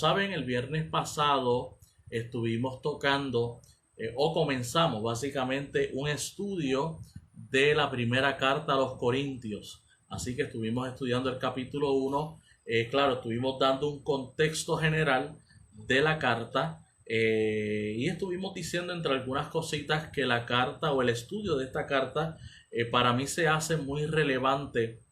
saben, el viernes pasado estuvimos tocando o comenzamos básicamente un estudio de la primera carta a los Corintios. Así que estuvimos estudiando el capítulo 1. Claro, estuvimos dando un contexto general de la carta y estuvimos diciendo entre algunas cositas que la carta o el estudio de esta carta para mí se hace muy relevante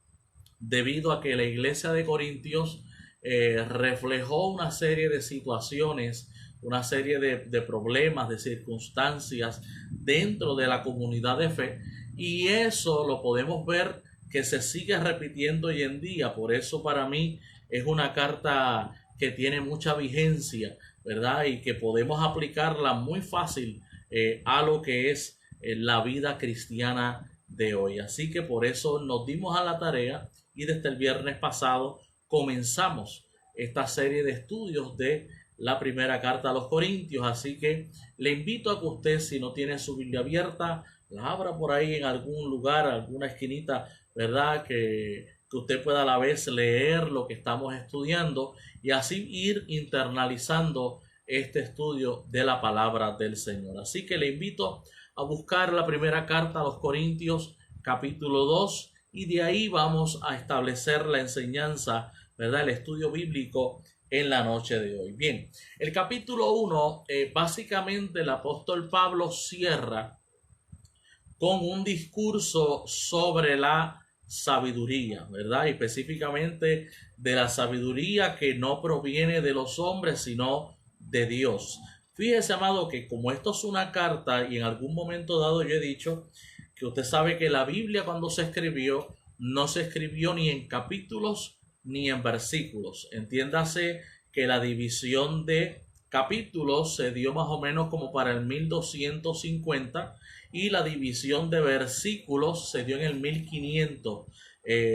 debido a que la iglesia de Corintios reflejó una serie de situaciones, una serie de problemas, de circunstancias dentro de la comunidad de fe, y eso lo podemos ver que se sigue repitiendo hoy en día. Por eso para mí es una carta que tiene mucha vigencia, ¿verdad? Y que podemos aplicarla muy fácil a lo que es la vida cristiana de hoy. Así que por eso nos dimos a la tarea y desde el viernes pasado comenzamos esta serie de estudios de la primera carta a los Corintios. Así que le invito a que usted, si no tiene su Biblia abierta, la abra por ahí en algún lugar, alguna esquinita, ¿verdad? Que usted pueda a la vez leer lo que estamos estudiando y así ir internalizando este estudio de la palabra del Señor. Así que le invito a buscar la primera carta a los Corintios, capítulo 2, y de ahí vamos a establecer la enseñanza, ¿verdad? El estudio bíblico en la noche de hoy. Bien, el capítulo 1, básicamente el apóstol Pablo cierra con un discurso sobre la sabiduría, ¿verdad? Y específicamente de la sabiduría que no proviene de los hombres, sino de Dios. Fíjese, amado, que como esto es una carta y en algún momento dado yo he dicho que usted sabe que la Biblia cuando se escribió no se escribió ni en capítulos ni en versículos. Entiéndase que la división de capítulos se dio más o menos como para el 1250 y la división de versículos se dio en el 1500.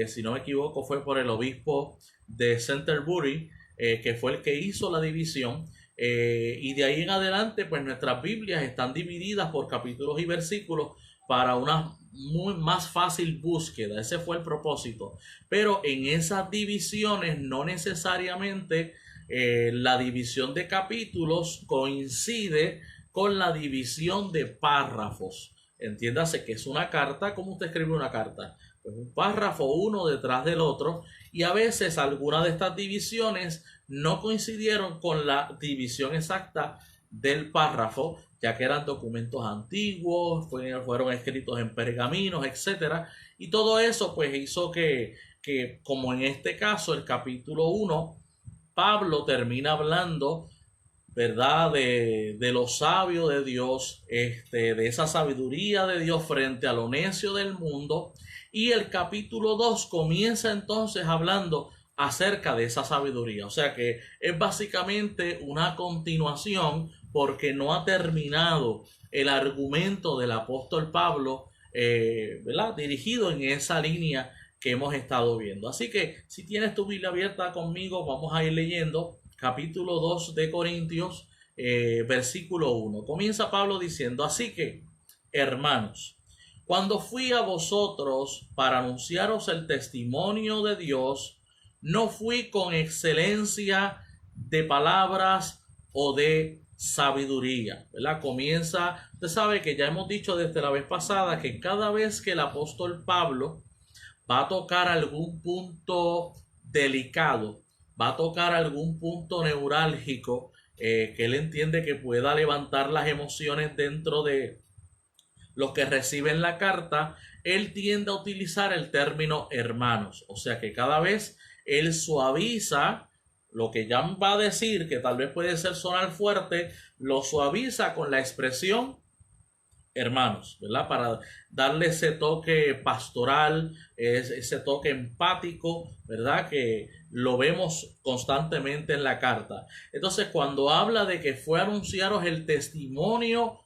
Si no me equivoco fue por el obispo de Canterbury, que fue el que hizo la división. Y de ahí en adelante pues nuestras Biblias están divididas por capítulos y versículos para una muy más fácil búsqueda. Ese fue el propósito, pero en esas divisiones no necesariamente la división de capítulos coincide con la división de párrafos. Entiéndase que es una carta. ¿Cómo usted escribe una carta? Pues un párrafo uno detrás del otro, y a veces algunas de estas divisiones no coincidieron con la división exacta del párrafo, ya que eran documentos antiguos, fueron escritos en pergaminos, etcétera, y todo eso pues hizo que como en este caso el capítulo 1, Pablo termina hablando, ¿verdad? De lo sabio de Dios, de esa sabiduría de Dios frente a lo necio del mundo, y el capítulo 2 comienza entonces hablando acerca de esa sabiduría. O sea que es básicamente una continuación, porque no ha terminado el argumento del apóstol Pablo, ¿verdad? Dirigido en esa línea que hemos estado viendo. Así que si tienes tu Biblia abierta conmigo, vamos a ir leyendo capítulo 2 de Corintios, versículo 1. Comienza Pablo diciendo: así que, hermanos, cuando fui a vosotros para anunciaros el testimonio de Dios, no fui con excelencia de palabras o de sabiduría, ¿verdad? Comienza, usted sabe que ya hemos dicho desde la vez pasada que cada vez que el apóstol Pablo va a tocar algún punto delicado, va a tocar algún punto neurálgico que él entiende que pueda levantar las emociones dentro de los que reciben la carta, él tiende a utilizar el término hermanos. O sea que cada vez él suaviza lo que ya va a decir, que tal vez puede ser sonar fuerte, lo suaviza con la expresión hermanos, ¿verdad? Para darle ese toque pastoral, ese toque empático, ¿verdad? Que lo vemos constantemente en la carta. Entonces, cuando habla de que fue a anunciaros el testimonio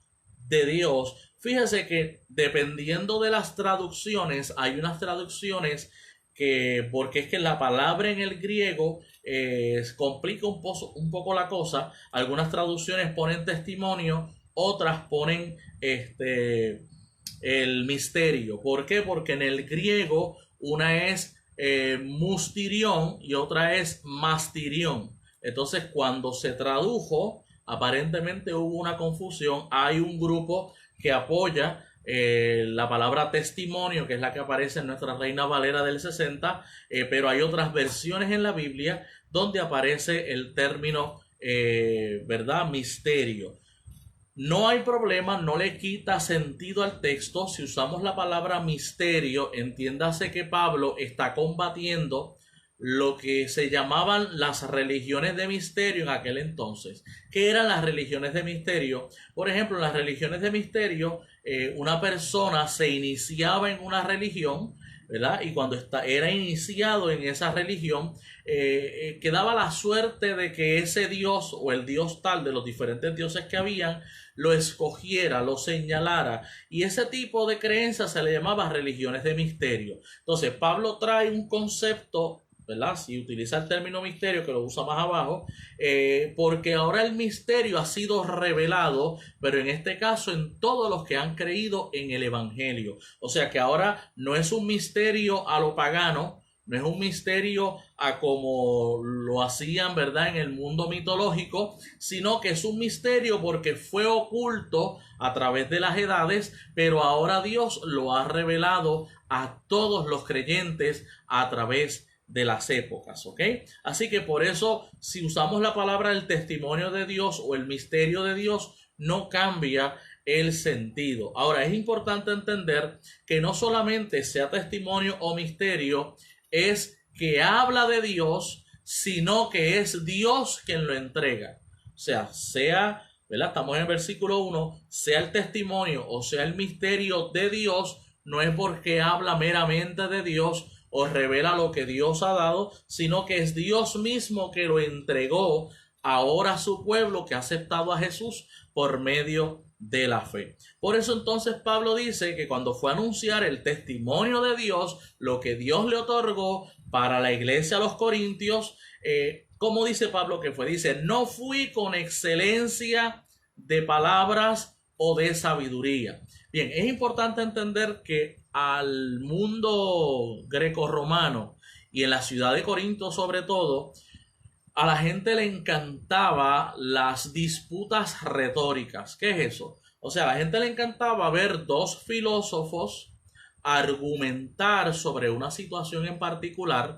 de Dios, fíjese que dependiendo de las traducciones, hay unas traducciones que, porque es que la palabra en el griego complica un poco la cosa. Algunas traducciones ponen testimonio, otras ponen el misterio. ¿Por qué? Porque en el griego una es mustirión y otra es mastirión. Entonces, cuando se tradujo, aparentemente hubo una confusión. Hay un grupo que apoya la palabra testimonio, que es la que aparece en nuestra Reina Valera del 60, pero hay otras versiones en la Biblia donde aparece el término, ¿verdad? Misterio. No hay problema, no le quita sentido al texto. Si usamos la palabra misterio, entiéndase que Pablo está combatiendo lo que se llamaban las religiones de misterio en aquel entonces. ¿Qué eran las religiones de misterio? Por ejemplo, en las religiones de misterio, una persona se iniciaba en una religión, ¿verdad? Y cuando era iniciado en esa religión, quedaba la suerte de que ese dios o el dios tal de los diferentes dioses que habían lo escogiera, lo señalara, y ese tipo de creencias se le llamaba religiones de misterio. Entonces Pablo trae un concepto, ¿verdad? Si utiliza el término misterio, que lo usa más abajo, porque ahora el misterio ha sido revelado, pero en este caso en todos los que han creído en el Evangelio. O sea que ahora no es un misterio a lo pagano, no es un misterio a como lo hacían, ¿verdad?, en el mundo mitológico, sino que es un misterio porque fue oculto a través de las edades, pero ahora Dios lo ha revelado a todos los creyentes a través de las épocas, ¿ok? Así que por eso, si usamos la palabra el testimonio de Dios o el misterio de Dios, no cambia el sentido. Ahora, es importante entender que no solamente sea testimonio o misterio, es que habla de Dios, sino que es Dios quien lo entrega. O sea, ¿verdad? Estamos en el versículo 1, sea el testimonio o sea el misterio de Dios, no es porque habla meramente de Dios o revela lo que Dios ha dado, sino que es Dios mismo que lo entregó ahora a su pueblo que ha aceptado a Jesús por medio de la fe. Por eso entonces Pablo dice que cuando fue a anunciar el testimonio de Dios, lo que Dios le otorgó para la iglesia a los corintios, ¿cómo dice Pablo que fue? Dice, no fui con excelencia de palabras o de sabiduría. Bien, es importante entender que al mundo grecorromano y en la ciudad de Corinto sobre todo, a la gente le encantaba las disputas retóricas. ¿Qué es eso? O sea, a la gente le encantaba ver dos filósofos argumentar sobre una situación en particular.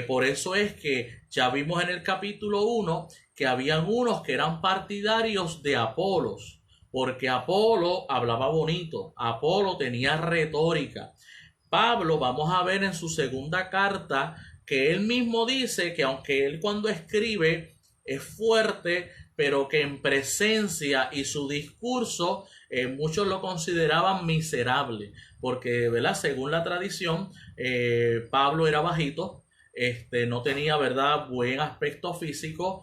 Por eso es que ya vimos en el capítulo 1 que habían unos que eran partidarios de Apolos, porque Apolo hablaba bonito, Apolo tenía retórica. Pablo, vamos a ver en su segunda carta, que él mismo dice que aunque él cuando escribe es fuerte, pero que en presencia y su discurso muchos lo consideraban miserable, porque, ¿verdad?, según la tradición, Pablo era bajito, no tenía, ¿verdad?, buen aspecto físico,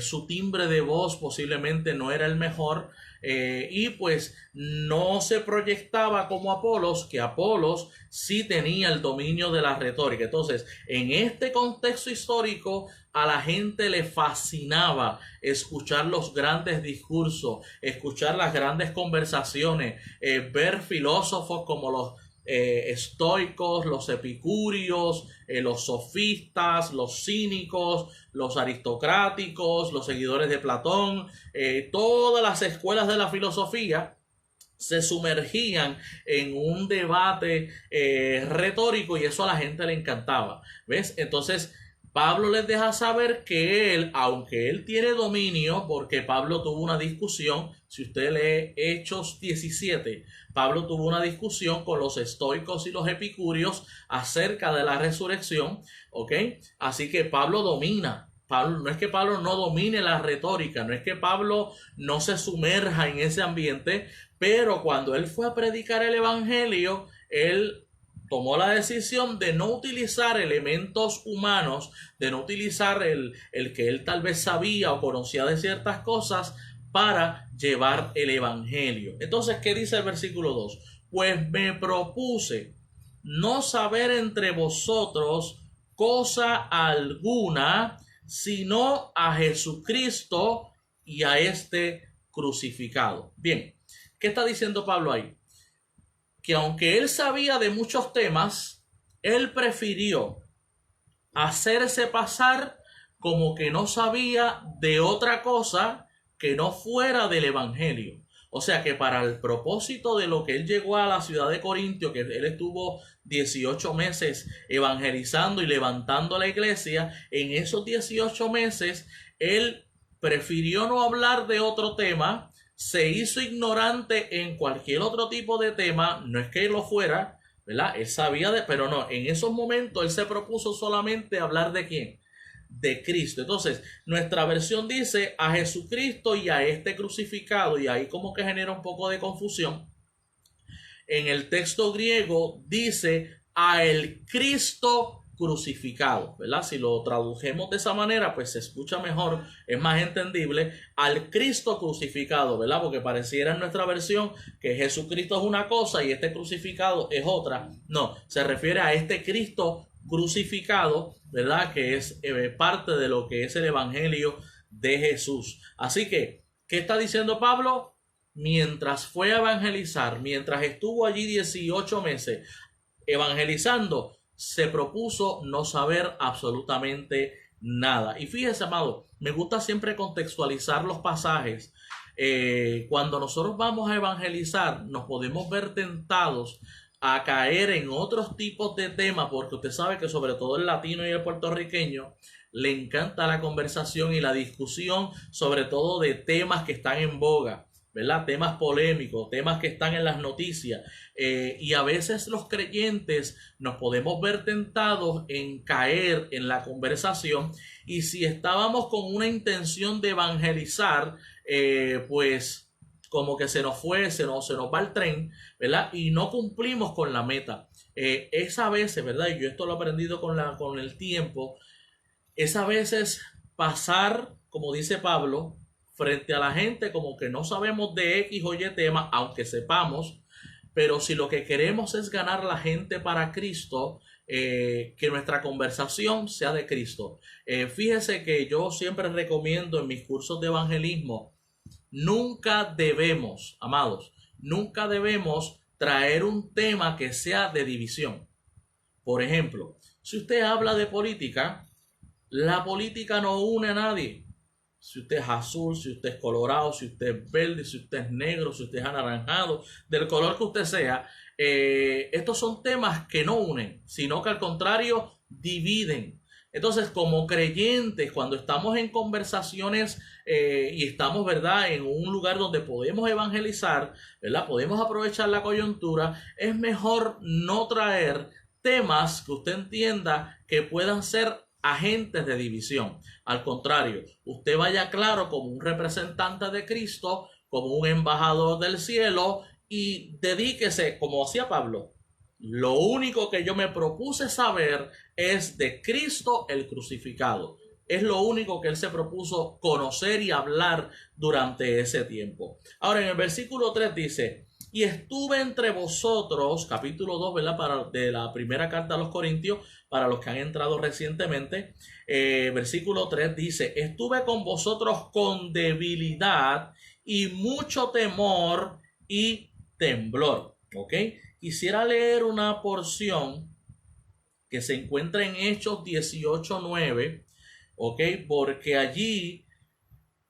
su timbre de voz posiblemente no era el mejor, y pues no se proyectaba como Apolos, que Apolos sí tenía el dominio de la retórica. Entonces, en este contexto histórico, a la gente le fascinaba escuchar los grandes discursos, escuchar las grandes conversaciones, ver filósofos como los estoicos, los epicúreos, los sofistas, los cínicos, los aristocráticos, los seguidores de Platón, todas las escuelas de la filosofía se sumergían en un debate retórico, y eso a la gente le encantaba. ¿Ves? Entonces Pablo les deja saber que él, aunque él tiene dominio, porque Pablo tuvo una discusión, si usted lee Hechos 17, Pablo tuvo una discusión con los estoicos y los epicúreos acerca de la resurrección, ¿ok? Así que Pablo domina. Pablo, no es que Pablo no domine la retórica, no es que Pablo no se sumerja en ese ambiente, pero cuando él fue a predicar el evangelio, él tomó la decisión de no utilizar elementos humanos, de no utilizar el que él tal vez sabía o conocía de ciertas cosas para llevar el evangelio. Entonces, ¿qué dice el versículo 2? Pues me propuse no saber entre vosotros cosa alguna, sino a Jesucristo y a este crucificado. Bien, ¿qué está diciendo Pablo ahí? Que aunque él sabía de muchos temas, él prefirió hacerse pasar como que no sabía de otra cosa que no fuera del evangelio. O sea que para el propósito de lo que él llegó a la ciudad de Corintio, que él estuvo 18 meses evangelizando y levantando la iglesia, en esos 18 meses él prefirió no hablar de otro tema, se hizo ignorante en cualquier otro tipo de tema, no es que él lo fuera, ¿verdad? Él sabía pero no, en esos momentos él se propuso solamente hablar de quién, de Cristo. Entonces, nuestra versión dice a Jesucristo y a este crucificado, y ahí como que genera un poco de confusión. En el texto griego dice a el Cristo crucificado, ¿verdad? Si lo tradujemos de esa manera, pues se escucha mejor, es más entendible, al Cristo crucificado, ¿verdad? Porque pareciera en nuestra versión que Jesucristo es una cosa y este crucificado es otra. No, se refiere a este Cristo crucificado, ¿verdad? Que es parte de lo que es el evangelio de Jesús. Así que, ¿qué está diciendo Pablo? Mientras fue a evangelizar, mientras estuvo allí 18 meses evangelizando, se propuso no saber absolutamente nada. Y fíjese, amado, me gusta siempre contextualizar los pasajes. Cuando nosotros vamos a evangelizar, nos podemos ver tentados a caer en otros tipos de temas, porque usted sabe que sobre todo el latino y el puertorriqueño le encanta la conversación y la discusión, sobre todo de temas que están en boga, ¿verdad? Temas polémicos, temas que están en las noticias, y a veces los creyentes nos podemos ver tentados en caer en la conversación, y si estábamos con una intención de evangelizar, pues como que se nos va el tren, ¿verdad? Y no cumplimos con la meta. Es a veces, ¿verdad? Y yo esto lo he aprendido con el tiempo, es a veces pasar, como dice Pablo, frente a la gente como que no sabemos de X o Y tema, aunque sepamos, pero si lo que queremos es ganar la gente para Cristo, que nuestra conversación sea de Cristo. Fíjese que yo siempre recomiendo en mis cursos de evangelismo, nunca debemos, amados, nunca debemos traer un tema que sea de división. Por ejemplo, si usted habla de política, la política no une a nadie. Si usted es azul, si usted es colorado, si usted es verde, si usted es negro, si usted es anaranjado, del color que usted sea, estos son temas que no unen, sino que al contrario dividen. Entonces, como creyentes, cuando estamos en conversaciones y estamos, ¿verdad?, en un lugar donde podemos evangelizar, ¿verdad?, podemos aprovechar la coyuntura, es mejor no traer temas que usted entienda que puedan ser agentes de división. Al contrario, usted vaya claro como un representante de Cristo, como un embajador del cielo, y dedíquese, como hacía Pablo. Lo único que yo me propuse saber es de Cristo el crucificado. Es lo único que él se propuso conocer y hablar durante ese tiempo. Ahora, en el versículo 3 dice: y estuve entre vosotros, capítulo 2, ¿verdad? De la primera carta a los Corintios, para los que han entrado recientemente. Versículo 3 dice: estuve con vosotros con debilidad y mucho temor y temblor. ¿Ok? Quisiera leer una porción que se encuentra en Hechos 18:9, ¿ok? Porque allí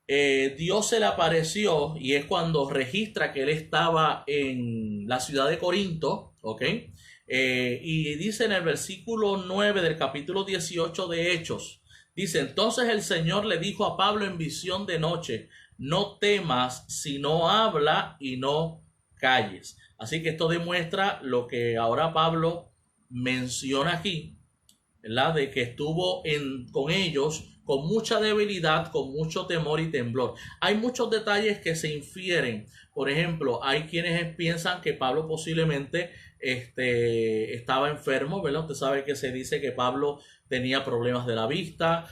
Dios se le apareció, y es cuando registra que él estaba en la ciudad de Corinto, ¿ok? Y dice en el versículo 9 del capítulo 18 de Hechos, dice: entonces el Señor le dijo a Pablo en visión de noche: no temas, sino habla y no calles. Así que esto demuestra lo que ahora Pablo menciona aquí, ¿verdad? De que estuvo con ellos con mucha debilidad, con mucho temor y temblor. Hay muchos detalles que se infieren. Por ejemplo, hay quienes piensan que Pablo posiblemente estaba enfermo, ¿verdad? Usted sabe que se dice que Pablo tenía problemas de la vista.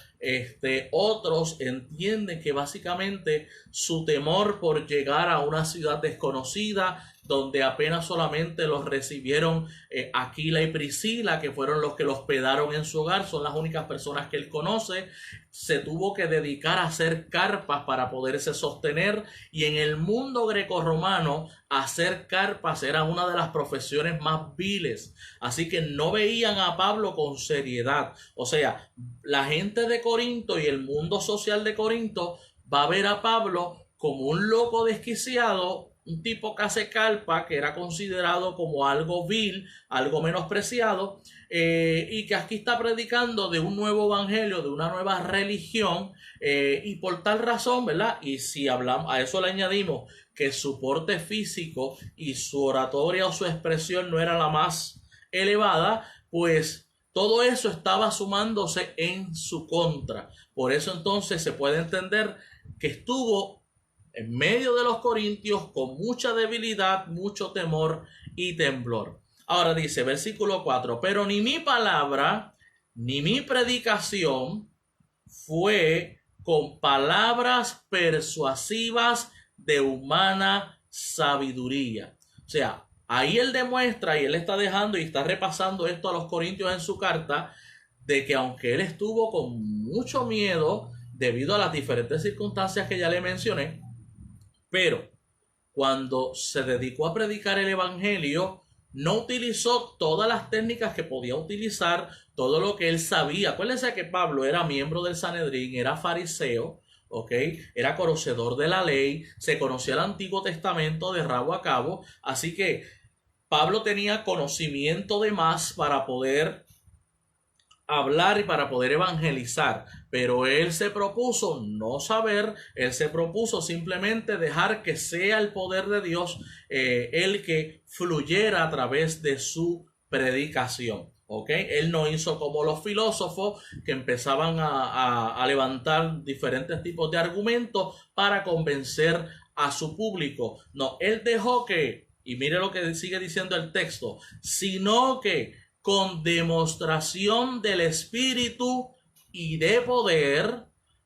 Otros entienden que básicamente su temor por llegar a una ciudad desconocida, donde apenas solamente los recibieron Aquila y Priscila, que fueron los que los hospedaron en su hogar, son las únicas personas que él conoce. Se tuvo que dedicar a hacer carpas para poderse sostener, y en el mundo grecorromano hacer carpas era una de las profesiones más viles, así que no veían a Pablo con seriedad. O sea, la gente de Corinto y el mundo social de Corinto va a ver a Pablo como un loco desquiciado, un tipo que hace carpa, que era considerado como algo vil, algo menospreciado, y que aquí está predicando de un nuevo evangelio, de una nueva religión, y por tal razón, ¿verdad? Y si hablamos, a eso le añadimos que su porte físico y su oratoria o su expresión no era la más elevada, pues todo eso estaba sumándose en su contra. Por eso entonces se puede entender que estuvo en medio de los corintios con mucha debilidad, mucho temor y temblor. Ahora dice, versículo 4, pero ni mi palabra ni mi predicación fue con palabras persuasivas de humana sabiduría. O sea, ahí él demuestra, y él está dejando y está repasando esto a los corintios en su carta, de que aunque él estuvo con mucho miedo debido a las diferentes circunstancias que ya le mencioné, pero cuando se dedicó a predicar el evangelio, no utilizó todas las técnicas que podía utilizar, todo lo que él sabía. Acuérdense que Pablo era miembro del Sanedrín, era fariseo, ¿ok? Era conocedor de la ley, se conocía el Antiguo Testamento de rabo a cabo, así que Pablo tenía conocimiento de más para poder hablar y para poder evangelizar, pero él se propuso no saber, él se propuso simplemente dejar que sea el poder de Dios el que fluyera a través de su predicación. ¿Okay? Él no hizo como los filósofos que empezaban a levantar diferentes tipos de argumentos para convencer a su público. No, él dejó que, y mire lo que sigue diciendo el texto, sino que con demostración del Espíritu y de poder,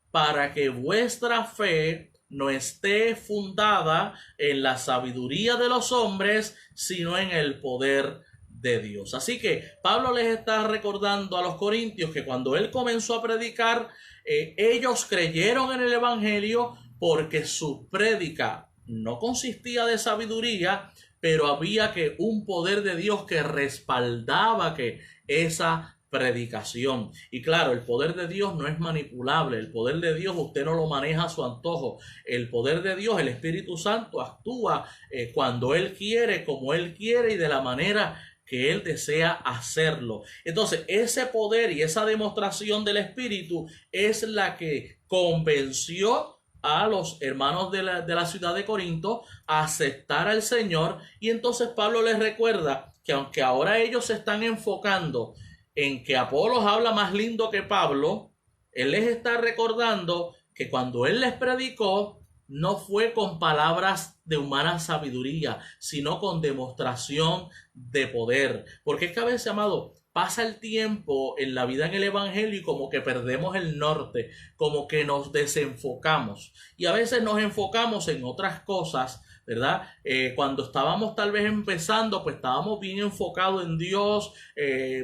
para que vuestra fe no esté fundada en la sabiduría de los hombres, sino en el poder de Dios. Así que Pablo les está recordando a los corintios que cuando él comenzó a predicar, ellos creyeron en el evangelio porque su prédica no consistía de sabiduría, pero había que un poder de Dios que respaldaba que esa predicación. Y claro, el poder de Dios no es manipulable. El poder de Dios usted no lo maneja a su antojo. El poder de Dios, el Espíritu Santo, actúa cuando Él quiere, como Él quiere y de la manera que Él desea hacerlo. Entonces, ese poder y esa demostración del Espíritu es la que convenció a los hermanos de la ciudad de Corinto a aceptar al Señor. Y entonces Pablo les recuerda que aunque ahora ellos se están enfocando en que Apolos habla más lindo que Pablo, él les está recordando que cuando él les predicó no fue con palabras de humana sabiduría, sino con demostración de poder. Porque es que a veces, amado, pasa el tiempo en la vida en el evangelio y como que perdemos el norte, como que nos desenfocamos y a veces nos enfocamos en otras cosas, ¿verdad? Cuando estábamos tal vez empezando, pues estábamos bien enfocados en Dios,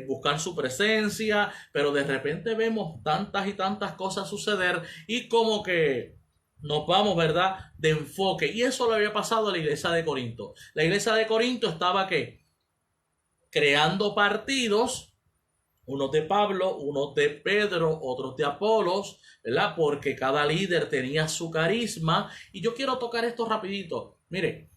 buscar su presencia, pero de repente vemos tantas y tantas cosas suceder y como que nos vamos, ¿verdad?, de enfoque. Y eso le había pasado a la iglesia de Corinto. La iglesia de Corinto estaba ¿qué? Creando partidos, unos de Pablo, unos de Pedro, otros de Apolos, ¿verdad? Porque cada líder tenía su carisma. Y yo quiero tocar esto rapidito. Mire,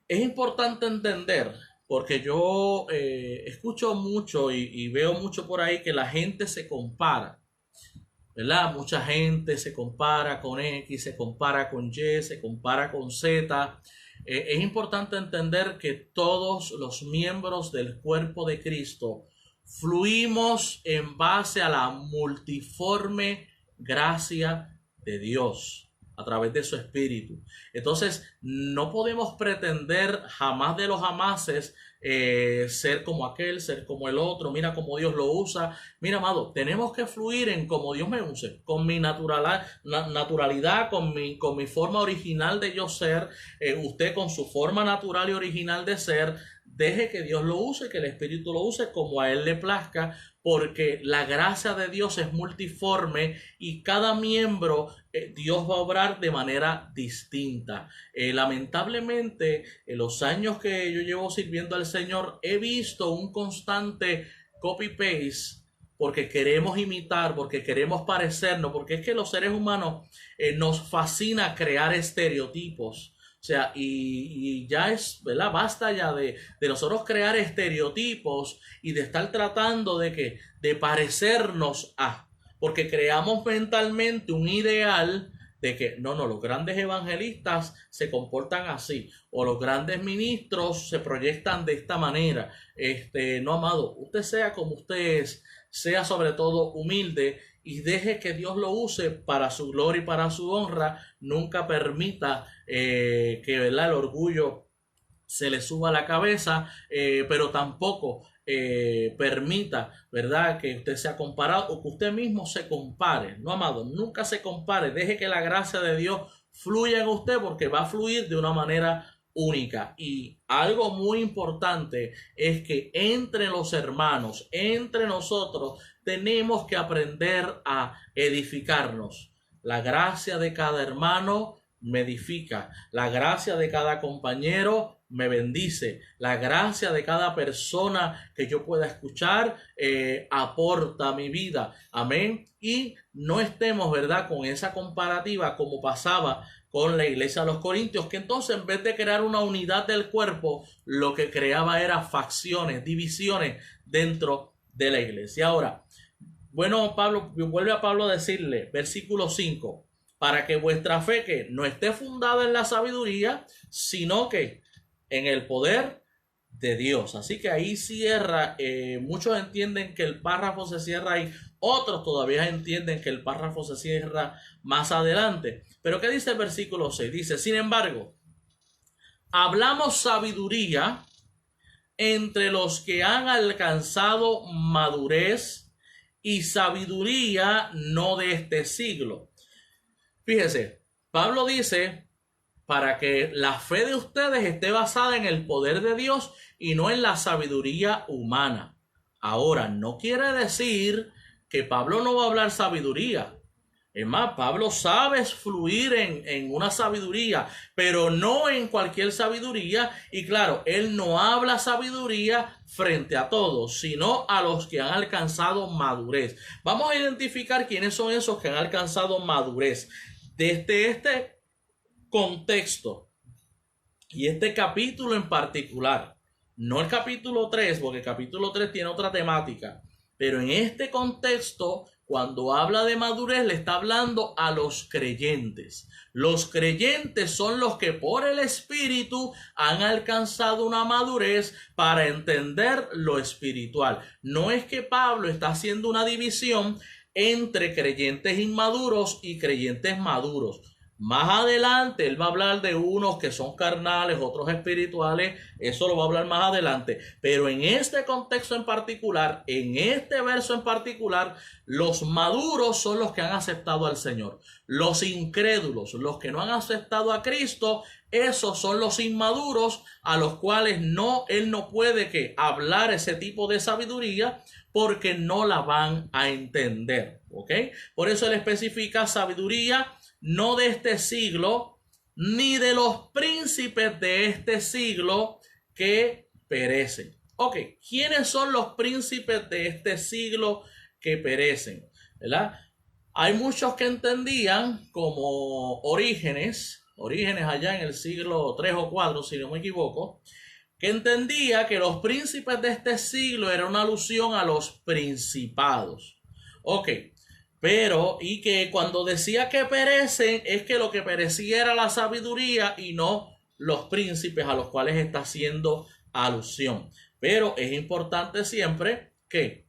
es importante entender, porque yo escucho mucho y veo mucho por ahí que la gente se compara, ¿verdad? Mucha gente se compara con X, se compara con Y, se compara con Z. Es importante entender que todos los miembros del cuerpo de Cristo fluimos en base a la multiforme gracia de Dios. a través de su espíritu. Entonces, no podemos pretender jamás de los jamases ser como aquel, ser como el otro. Mira cómo Dios lo usa. Mira, amado, tenemos que fluir en como Dios me use, con mi naturalidad, con mi forma original de yo ser, usted con su forma natural y original de ser. Deje que Dios lo use, que el Espíritu lo use como a Él le plazca, porque la gracia de Dios es multiforme y cada miembro Dios va a obrar de manera distinta. Lamentablemente, en los años que yo llevo sirviendo al Señor, he visto un constante copy-paste, porque queremos imitar, porque queremos parecernos, porque es que los seres humanos nos fascina crear estereotipos. O sea, y ya es, ¿verdad? Basta ya de nosotros crear estereotipos y de estar tratando de parecernos a, porque creamos mentalmente un ideal de que no, los grandes evangelistas se comportan así, o los grandes ministros se proyectan de esta manera. No, amado, usted sea como usted es, sea sobre todo humilde y deje que Dios lo use para su gloria y para su honra. Nunca permita que, ¿verdad?, el orgullo se le suba a la cabeza, pero tampoco permita, ¿verdad?, que usted sea comparado o que usted mismo se compare. No, amado, nunca se compare. Deje que la gracia de Dios fluya en usted, porque va a fluir de una manera única. Y algo muy importante es que entre los hermanos, entre nosotros, tenemos que aprender a edificarnos. La gracia de cada hermano me edifica. La gracia de cada compañero me bendice. La gracia de cada persona que yo pueda escuchar aporta a mi vida. Amén. Y no estemos, ¿verdad?, con esa comparativa como pasaba con la iglesia de los Corintios, que entonces en vez de crear una unidad del cuerpo, lo que creaba era facciones, divisiones dentro de la iglesia. Ahora, bueno, vuelve a Pablo a decirle, versículo 5, para que vuestra fe que no esté fundada en la sabiduría, sino que en el poder de Dios. Así que ahí cierra, muchos entienden que el párrafo se cierra ahí, otros todavía entienden que el párrafo se cierra más adelante. Pero ¿qué dice el versículo 6? Dice, sin embargo, hablamos sabiduría entre los que han alcanzado madurez y sabiduría no de este siglo. Fíjese, Pablo dice, para que la fe de ustedes esté basada en el poder de Dios y no en la sabiduría humana. Ahora, no quiere decir que Pablo no va a hablar sabiduría. Es más, Pablo sabe fluir en una sabiduría, pero no en cualquier sabiduría. Y claro, él no habla sabiduría frente a todos, sino a los que han alcanzado madurez. Vamos a identificar quiénes son esos que han alcanzado madurez. Desde este contexto y este capítulo en particular, no el capítulo 3, porque el capítulo 3 tiene otra temática, pero en este contexto, cuando habla de madurez, le está hablando a los creyentes. Los creyentes son los que por el Espíritu han alcanzado una madurez para entender lo espiritual. No es que Pablo está haciendo una división entre creyentes inmaduros y creyentes maduros. Más adelante él va a hablar de unos que son carnales, otros espirituales, eso lo va a hablar más adelante. Pero en este contexto en particular, en este verso en particular, los maduros son los que han aceptado al Señor. Los incrédulos, los que no han aceptado a Cristo, esos son los inmaduros a los cuales él no puede hablar ese tipo de sabiduría, porque no la van a entender, ¿ok? Por eso él especifica sabiduría no de este siglo, ni de los príncipes de este siglo que perecen. Ok, ¿quiénes son los príncipes de este siglo que perecen? ¿Verdad? Hay muchos que entendían como Orígenes allá en el siglo 3 o 4, si no me equivoco, que entendía que los príncipes de este siglo era una alusión a los principados. Ok, pero, y que cuando decía que perecen, es que lo que perecía era la sabiduría y no los príncipes a los cuales está haciendo alusión. Pero es importante siempre que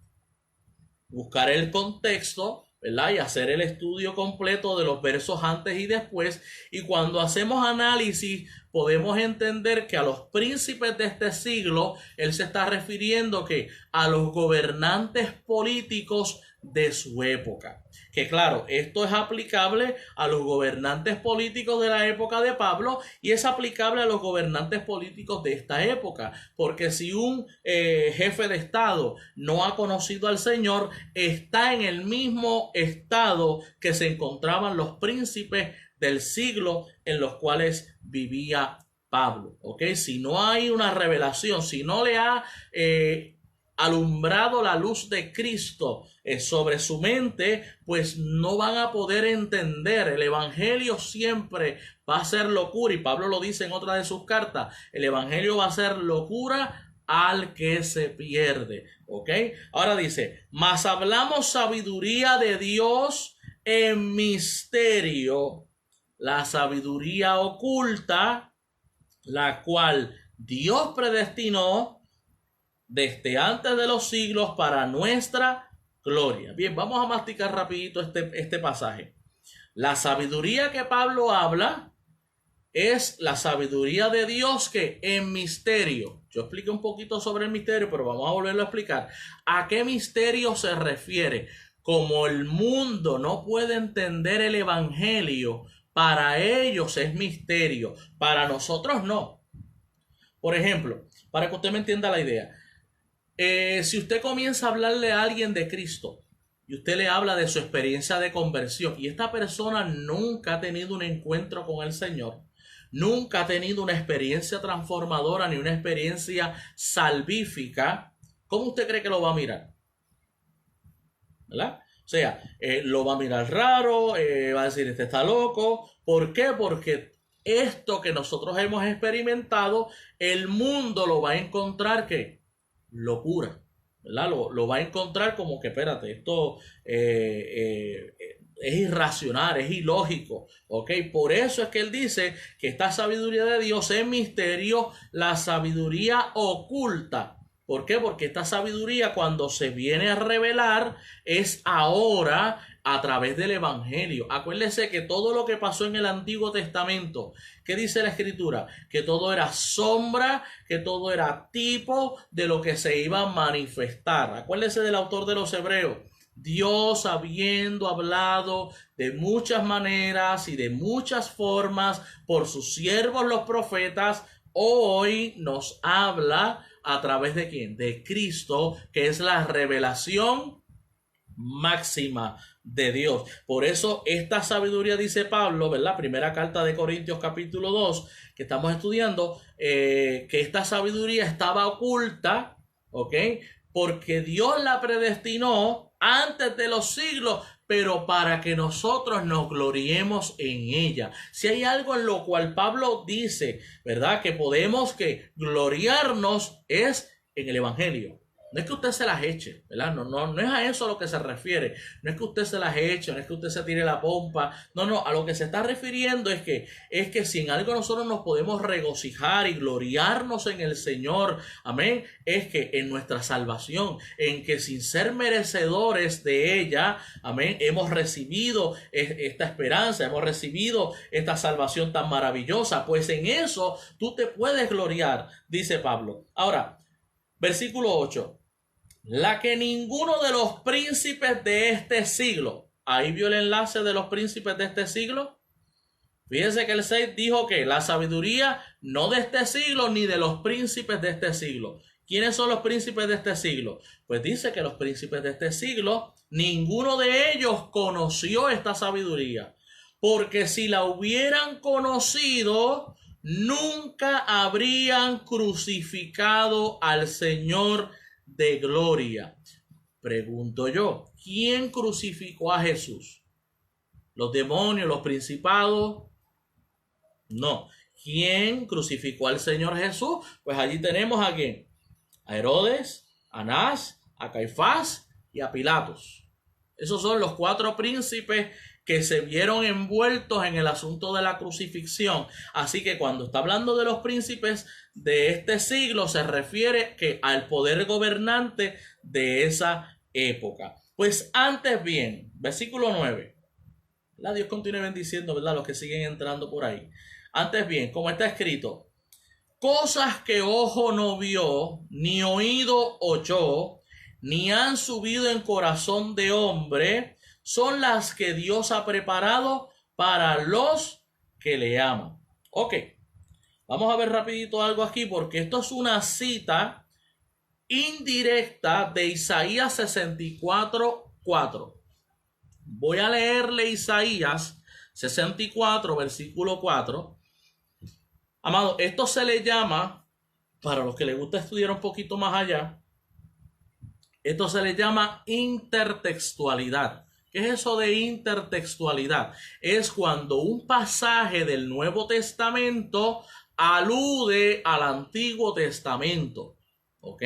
buscar el contexto ¿verdad? Y hacer el estudio completo de los versos antes y después. Y cuando hacemos análisis, podemos entender que a los príncipes de este siglo, él se está refiriendo que a los gobernantes políticos de su época. Que claro, esto es aplicable a los gobernantes políticos de la época de Pablo y es aplicable a los gobernantes políticos de esta época, porque si un jefe de estado no ha conocido al Señor, está en el mismo estado que se encontraban los príncipes del siglo en los cuales vivía Pablo. ¿Ok? Si no hay una revelación, si no le ha alumbrado la luz de Cristo sobre su mente, pues no van a poder entender. El evangelio siempre va a ser locura, y Pablo lo dice en otra de sus cartas, el evangelio va a ser locura al que se pierde. ¿Ok? Ahora dice, mas hablamos sabiduría de Dios en misterio, la sabiduría oculta, la cual Dios predestinó desde antes de los siglos para nuestra gloria. Bien, vamos a masticar rapidito este pasaje. La sabiduría que Pablo habla es la sabiduría de Dios que en misterio. Yo expliqué un poquito sobre el misterio, pero vamos a volverlo a explicar. ¿A qué misterio se refiere? Como el mundo no puede entender el evangelio, para ellos es misterio, para nosotros no. Por ejemplo, para que usted me entienda la idea, si usted comienza a hablarle a alguien de Cristo y usted le habla de su experiencia de conversión y esta persona nunca ha tenido un encuentro con el Señor, nunca ha tenido una experiencia transformadora ni una experiencia salvífica, ¿cómo usted cree que lo va a mirar? ¿Verdad? O sea, lo va a mirar raro, va a decir, este está loco. ¿Por qué? Porque esto que nosotros hemos experimentado, el mundo lo va a encontrar que locura, ¿verdad? Lo va a encontrar como que, espérate, esto es irracional, es ilógico, ¿ok? Por eso es que él dice que esta sabiduría de Dios es misterio, la sabiduría oculta. ¿Por qué? Porque esta sabiduría, cuando se viene a revelar, es ahora a través del evangelio. Acuérdese que todo lo que pasó en el Antiguo Testamento, ¿qué dice la Escritura? Que todo era sombra, que todo era tipo de lo que se iba a manifestar. Acuérdese del autor de los Hebreos. Dios, habiendo hablado de muchas maneras y de muchas formas por sus siervos los profetas, hoy nos habla a través de ¿quién? De Cristo, que es la revelación máxima de Dios. Por eso esta sabiduría, dice Pablo, ¿verdad? Primera carta de Corintios capítulo 2 que estamos estudiando, que esta sabiduría estaba oculta, ¿ok? Porque Dios la predestinó antes de los siglos, pero para que nosotros nos gloriemos en ella. Si hay algo en lo cual Pablo dice, ¿verdad?, que podemos que gloriarnos, es en el evangelio. No es que usted se las eche, ¿verdad? No es a eso a lo que se refiere. No es que usted se las eche, no es que usted se tire la pompa. No, a lo que se está refiriendo es que si en algo nosotros nos podemos regocijar y gloriarnos en el Señor, amén, es que en nuestra salvación, en que sin ser merecedores de ella, amén, hemos recibido esta esperanza, hemos recibido esta salvación tan maravillosa. Pues en eso tú te puedes gloriar, dice Pablo. Ahora, versículo 8. La que ninguno de los príncipes de este siglo, ahí vio el enlace de los príncipes de este siglo. Fíjense que el 6 dijo que la sabiduría no de este siglo ni de los príncipes de este siglo. ¿Quiénes son los príncipes de este siglo? Pues dice que los príncipes de este siglo, ninguno de ellos conoció esta sabiduría, porque si la hubieran conocido, nunca habrían crucificado al Señor de gloria. Pregunto yo, ¿quién crucificó a Jesús? ¿Los demonios, los principados? No. ¿Quién crucificó al Señor Jesús? Pues allí tenemos a quién: a Herodes, a Anás, a Caifás y a Pilatos. Esos son los 4 príncipes que se vieron envueltos en el asunto de la crucifixión. Así que cuando está hablando de los príncipes de este siglo, se refiere que al poder gobernante de esa época. Pues antes bien, versículo 9. ¿Verdad? Dios continúe bendiciendo, ¿verdad? Los que siguen entrando por ahí. Antes bien, como está escrito, cosas que ojo no vio, ni oído oyó, ni han subido en corazón de hombre, son las que Dios ha preparado para los que le aman. Ok, vamos a ver rapidito algo aquí, porque esto es una cita indirecta de Isaías 64:4. Voy a leerle Isaías 64, versículo 4. Amado, esto se le llama, para los que les gusta estudiar un poquito más allá, esto se le llama intertextualidad. ¿Qué es eso de intertextualidad? Es cuando un pasaje del Nuevo Testamento alude al Antiguo Testamento. ¿Ok?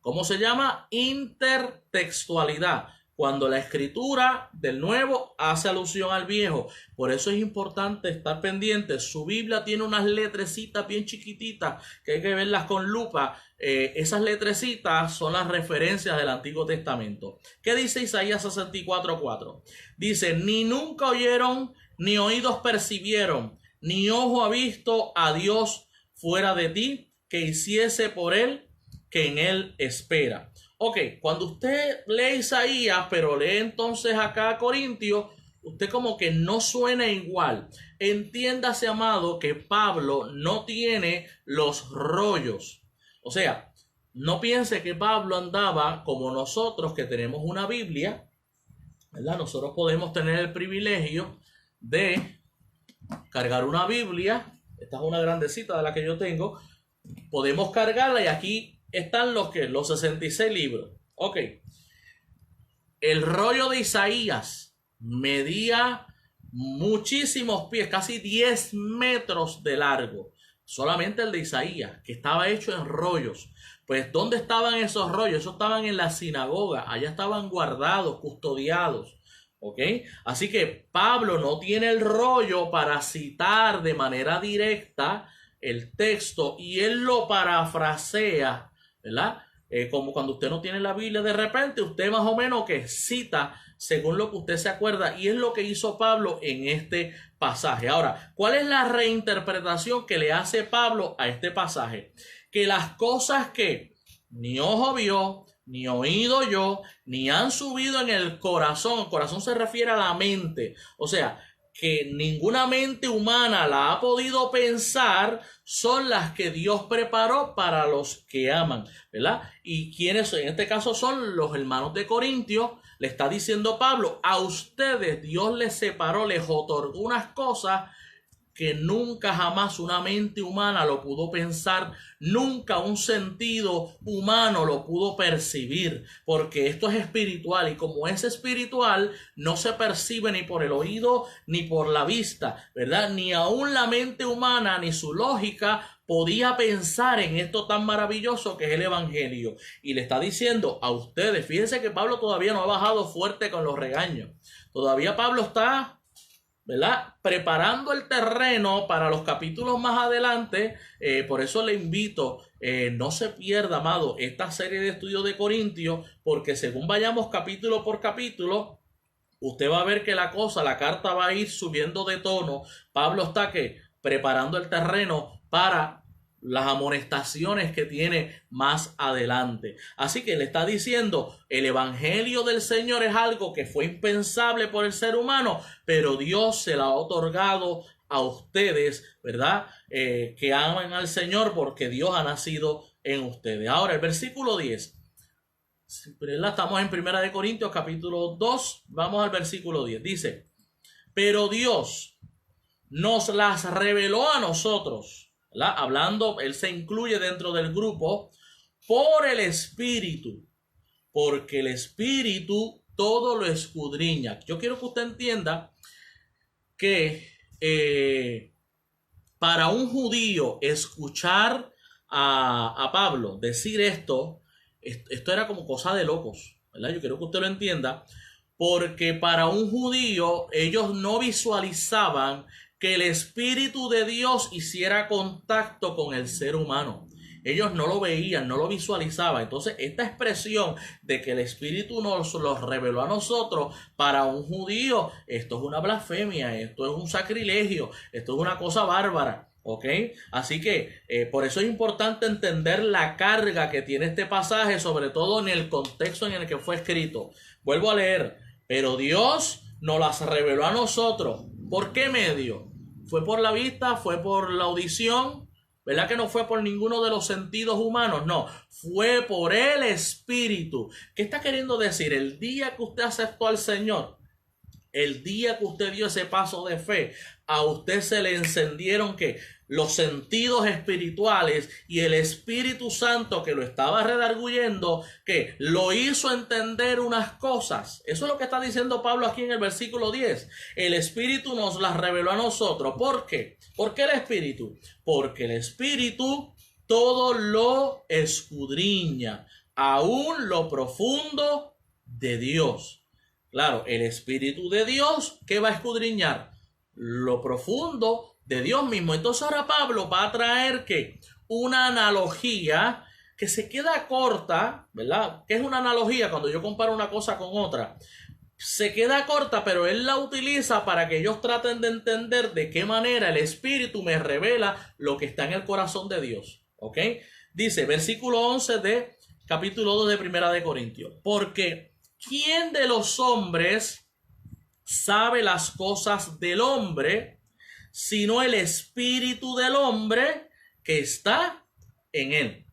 ¿Cómo se llama? Intertextualidad. Cuando la escritura del Nuevo hace alusión al Viejo. Por eso es importante estar pendiente. Su Biblia tiene unas letrecitas bien chiquititas que hay que verlas con lupa. Esas letrecitas son las referencias del Antiguo Testamento. ¿Qué dice Isaías 64:4? Dice, ni nunca oyeron, ni oídos percibieron, ni ojo ha visto a Dios fuera de ti, que hiciese por él que en él espera. Ok, cuando usted lee Isaías, pero lee entonces acá Corintios, usted como que no suena igual. Entiéndase, amado, que Pablo no tiene los rollos. O sea, no piense que Pablo andaba como nosotros que tenemos una Biblia, ¿verdad? Nosotros podemos tener el privilegio de cargar una Biblia. Esta es una grandecita de la que yo tengo. Podemos cargarla y aquí están los 66 libros. Ok. El rollo de Isaías medía muchísimos pies, casi 10 metros de largo. Solamente el de Isaías, que estaba hecho en rollos. Pues, ¿dónde estaban esos rollos? Esos estaban en la sinagoga. Allá estaban guardados, custodiados. ¿Ok? Así que Pablo no tiene el rollo para citar de manera directa el texto y él lo parafrasea, ¿verdad? Como cuando usted no tiene la Biblia, de repente usted más o menos que cita según lo que usted se acuerda, y es lo que hizo Pablo en este pasaje. Ahora, ¿cuál es la reinterpretación que le hace Pablo a este pasaje? Que las cosas que ni ojo vio, ni oído yo, ni han subido en el corazón se refiere a la mente, o sea, que ninguna mente humana la ha podido pensar, son las que Dios preparó para los que aman, ¿verdad? Y quienes en este caso son los hermanos de Corintios. Le está diciendo Pablo, a ustedes Dios les separó, les otorgó unas cosas que nunca jamás una mente humana lo pudo pensar, nunca un sentido humano lo pudo percibir, porque esto es espiritual, y como es espiritual, no se percibe ni por el oído ni por la vista, ¿verdad? Ni aún la mente humana ni su lógica podía pensar en esto tan maravilloso que es el evangelio. Y le está diciendo a ustedes, fíjense que Pablo todavía no ha bajado fuerte con los regaños, todavía Pablo está, ¿verdad?, preparando el terreno para los capítulos más adelante. Por eso le invito, no se pierda, amado, esta serie de estudios de Corintios, porque según vayamos capítulo por capítulo, usted va a ver que la carta va a ir subiendo de tono. Pablo está preparando el terreno para las amonestaciones que tiene más adelante. Así que le está diciendo, el evangelio del Señor es algo que fue impensable por el ser humano, pero Dios se la ha otorgado a ustedes, ¿verdad? Que aman al Señor, porque Dios ha nacido en ustedes. Ahora, el versículo 10. Estamos en 1 Corintios capítulo 2. Vamos al versículo 10. Dice, pero Dios nos las reveló a nosotros, ¿verdad? Hablando, él se incluye dentro del grupo, por el Espíritu, porque el Espíritu todo lo escudriña. Yo quiero que usted entienda que para un judío escuchar a Pablo decir esto era como cosa de locos, ¿verdad? Yo quiero que usted lo entienda, porque para un judío ellos no visualizaban que el Espíritu de Dios hiciera contacto con el ser humano. ellos no lo veían, no lo visualizaban. Entonces, esta expresión de que el Espíritu nos los reveló a nosotros, para un judío, esto es una blasfemia, esto es un sacrilegio, esto es una cosa bárbara. ¿Ok? Así que por eso es importante entender la carga que tiene este pasaje, sobre todo en el contexto en el que fue escrito. Vuelvo a leer, pero Dios nos las reveló a nosotros. ¿Por qué medio? ¿Fue por la vista? ¿Fue por la audición? ¿Verdad que no fue por ninguno de los sentidos humanos? No, fue por el Espíritu. ¿Qué está queriendo decir? El día que usted aceptó al Señor, el día que usted dio ese paso de fe, a usted se le encendieron que los sentidos espirituales, y el Espíritu Santo que lo estaba redarguyendo, que lo hizo entender unas cosas. Eso es lo que está diciendo Pablo aquí en el versículo 10. El Espíritu nos las reveló a nosotros. ¿Por qué? ¿Por qué el Espíritu? Porque el Espíritu todo lo escudriña, aún lo profundo de Dios. Claro, el Espíritu de Dios, ¿qué va a escudriñar? Lo profundo de Dios mismo. Entonces ahora Pablo va a traer que una analogía que se queda corta, ¿verdad? ¿Qué es una analogía? Cuando yo comparo una cosa con otra, se queda corta, pero él la utiliza para que ellos traten de entender de qué manera el Espíritu me revela lo que está en el corazón de Dios. ¿Ok? Dice, versículo 11 de capítulo 2 de Primera de Corintios. Porque ¿quién de los hombres sabe las cosas del hombre, sino el Espíritu del hombre que está en él?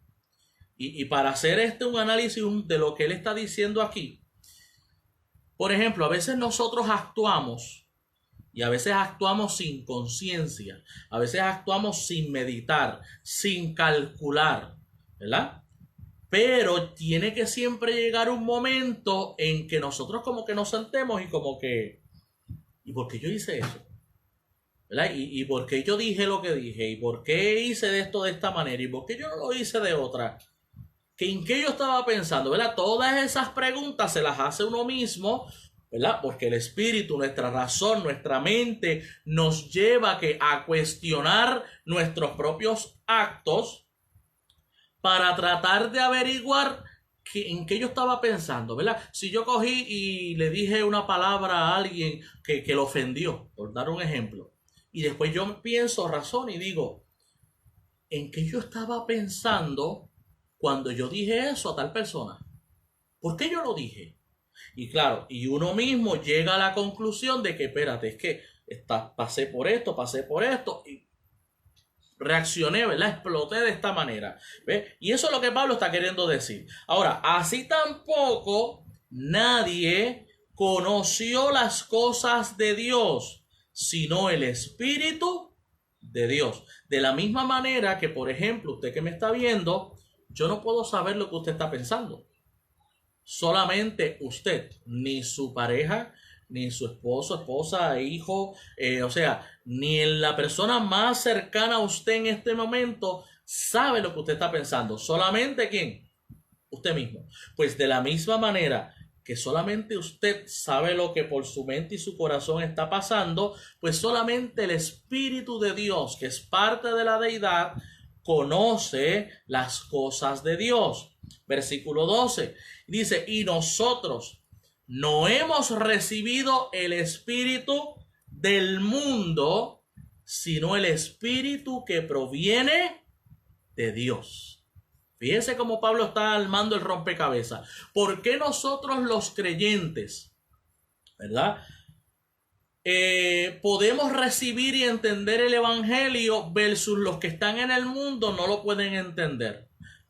Y para hacer un análisis de lo que él está diciendo aquí, por ejemplo, a veces nosotros actuamos, y a veces actuamos sin conciencia, a veces actuamos sin meditar, sin calcular, ¿verdad? Pero tiene que siempre llegar un momento en que nosotros como que nos sentemos y como que, ¿y por qué yo hice eso? ¿Verdad? ¿Y por qué yo dije lo que dije? ¿Y por qué hice de esto de esta manera? ¿Y por qué yo no lo hice de otra? ¿En qué yo estaba pensando? ¿Verdad? Todas esas preguntas se las hace uno mismo, ¿verdad? Porque el Espíritu, nuestra razón, nuestra mente nos lleva a cuestionar nuestros propios actos, para tratar de averiguar en qué yo estaba pensando, ¿verdad? Si yo cogí y le dije una palabra a alguien que lo ofendió, por dar un ejemplo, y después yo pienso, razón y digo, ¿en qué yo estaba pensando cuando yo dije eso a tal persona? ¿Por qué yo lo dije? Y claro, y uno mismo llega a la conclusión de que, espérate, es que pasé por esto, y reaccioné, ¿verdad? Exploté de esta manera. ¿Ves? Y eso es lo que Pablo está queriendo decir. Ahora, así tampoco nadie conoció las cosas de Dios, sino el Espíritu de Dios. De la misma manera que, por ejemplo, usted que me está viendo, yo no puedo saber lo que usted está pensando. Solamente usted, ni su pareja, ni su esposo, esposa, hijo, o sea, ni la persona más cercana a usted en este momento sabe lo que usted está pensando. ¿Solamente quién? Usted mismo. Pues de la misma manera que solamente usted sabe lo que por su mente y su corazón está pasando, pues solamente el Espíritu de Dios, que es parte de la deidad, conoce las cosas de Dios. Versículo 12 dice, y nosotros no hemos recibido el Espíritu del mundo, sino el Espíritu que proviene de Dios. Fíjense cómo Pablo está armando el rompecabezas. ¿Por qué nosotros los creyentes, verdad, podemos recibir y entender el Evangelio versus los que están en el mundo no lo pueden entender?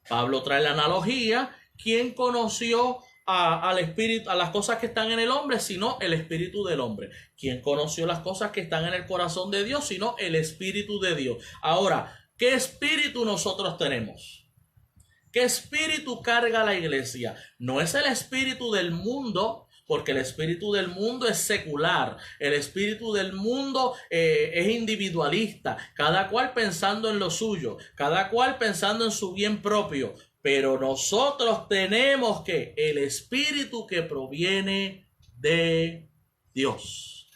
Pablo trae la analogía. ¿Quién conoció al Espíritu, a las cosas que están en el hombre, sino el Espíritu del hombre? ¿Quién conoció las cosas que están en el corazón de Dios, sino el Espíritu de Dios? Ahora, ¿qué espíritu nosotros tenemos? ¿Qué espíritu carga la iglesia? No es el espíritu del mundo, porque el espíritu del mundo es secular. El espíritu del mundo es individualista, cada cual pensando en lo suyo, cada cual pensando en su bien propio. Pero nosotros tenemos que el espíritu que proviene de Dios.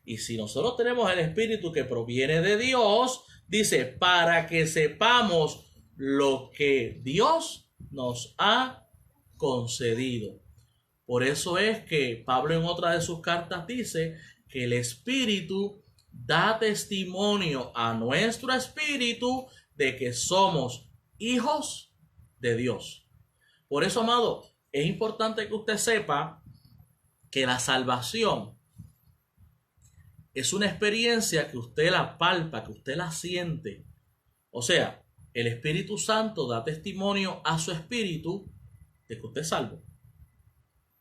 Y si nosotros tenemos el espíritu que proviene de Dios, dice, para que sepamos lo que Dios nos ha concedido. Por eso es que Pablo en otra de sus cartas dice que el Espíritu da testimonio a nuestro espíritu de que somos hijos de Dios. Por eso, amado, es importante que usted sepa que la salvación es una experiencia que usted la palpa, que usted la siente. O sea, el Espíritu Santo da testimonio a su espíritu de que usted es salvo.